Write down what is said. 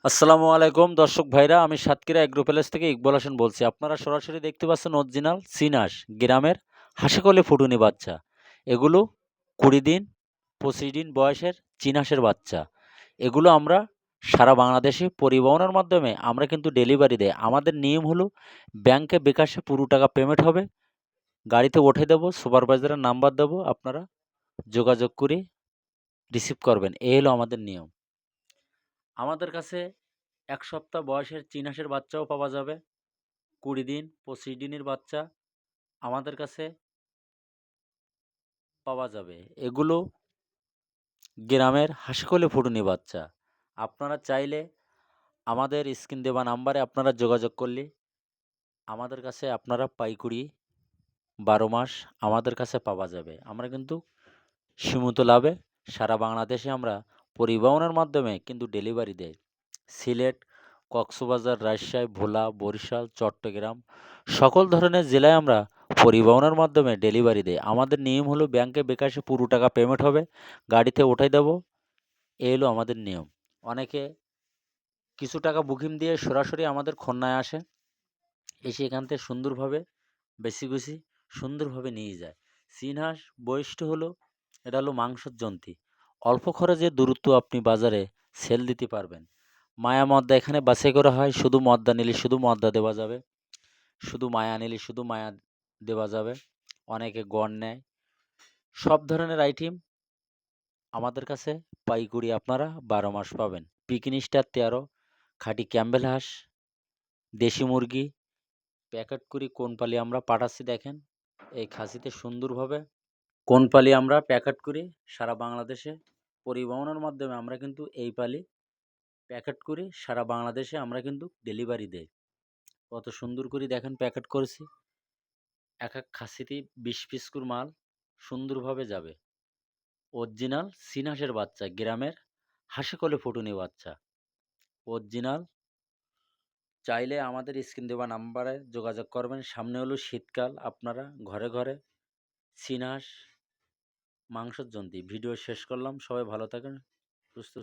আসসালামু আলাইকুম দর্শক ভাইরা, আমি সাতক্ষীরা এগ্রো প্যালেস থেকে ইকবাল হোসেন বলছি। আপনারা সরাসরি দেখতে পাচ্ছেন অরিজিনাল চীন হাঁস, গ্রামের হাসিকলে ফুটুনি বাচ্চা। এগুলো ২০ দিন ২৫ দিন বয়সের চীন হাঁসের বাচ্চা। এগুলো আমরা সারা বাংলাদেশে পরিবহনের মাধ্যমে আমরা কিন্তু ডেলিভারি দেই। আমাদের নিয়ম হলো ব্যাংকে বিকাশে পুরো টাকা পেমেন্ট হবে, গাড়িতে উঠে দেবো, সুপারভাইজারের নাম্বার দেবো, আপনারা যোগাযোগ করে রিসিভ করবেন। এই হলো আমাদের নিয়ম। আমাদের কাছে ১ সপ্তাহ বয়সের চীন হাঁসের বাচ্চাও পাওয়া যাবে। ২০ দিন ২৫ দিনের বাচ্চা আমাদের কাছে পাওয়া যাবে। এগুলো গ্রামের হাসিকলে ফুটুনি বাচ্চা। আপনারা চাইলে আমাদের স্ক্রিন দেওয়া নাম্বারে আপনারা যোগাযোগ করলে আমাদের কাছে আপনারা পাইকারি ১২ মাস আমাদের কাছে পাওয়া যাবে। আমরা কিন্তু সীমিত লাভে সারা বাংলাদেশে আমরা পরিবহনের মাধ্যমে কিন্তু ডেলিভারি দেই। সিলেট, কক্সবাজার, রাজশাহী, ভোলা, বরিশাল, চট্টগ্রাম সকল ধরনের জেলায় আমরা পরিবহনের মাধ্যমে ডেলিভারি দেই। আমাদের নিয়ম হলো ব্যাংকে বিকাশে পুরো টাকা পেমেন্ট হবে, গাড়িতে উঠাই দেবো। এই হলো আমাদের নিয়ম। অনেকে কিছু টাকা বুকিং দিয়ে সরাসরি আমাদের খুলনায় আসে, এসে এখান থেকে সুন্দরভাবে বেছে সুন্দরভাবে নিয়ে যায়। চীন হাঁস বৈশিষ্ট্য হলো এটা হলো মাংসের জন্তি। অল্প খরচে দ্রুত আপনি বাজারে সেল দিতে পারবেন। মায়া মদ্দা এখানে বাছাই করা হয়। শুধু মদ্দা নিলে শুধু মদ্দা দেওয়া যাবে, শুধু মায়া নিলে শুধু মায়া দেওয়া যাবে। অনেকে গড় নেয়। সব ধরনের আইটেম আমাদের কাছে পাইকারি আপনারা ১২ মাস পাবেন। পিকন স্টার ১৩, খাঁটি ক্যাম্বেল হাঁস, দেশি মুরগি প্যাকেট করে কোনপালি আমরা পাঠাচ্ছি দেখেন। এই খাসিতে সুন্দরভাবে কোনপালি আমরা প্যাকেট করে সারা বাংলাদেশে পরিবহনের মাধ্যমে আমরা কিন্তু এই পালি প্যাকেট করে সারা বাংলাদেশে আমরা কিন্তু ডেলিভারি দেই। কত সুন্দর করে দেখেন প্যাকেট করেছি। এক খাসিতে ২০ পিস করে মাল সুন্দরভাবে যাবে। অরিজিনাল চীন হাঁসের বাচ্চা, গ্রামের হাসিকলে ফুটুনি বাচ্চা। অরিজিনাল। চাইলে আমাদের স্ক্রিন দেওয়া নাম্বারে যোগাযোগ করবেন। সামনে হলো শীতকাল, আপনারা ঘরে ঘরে চীন হাঁস মাংসের জন্যে ভিডিও শেষ করলাম। সবাই ভালো থাকেন, সুস্থ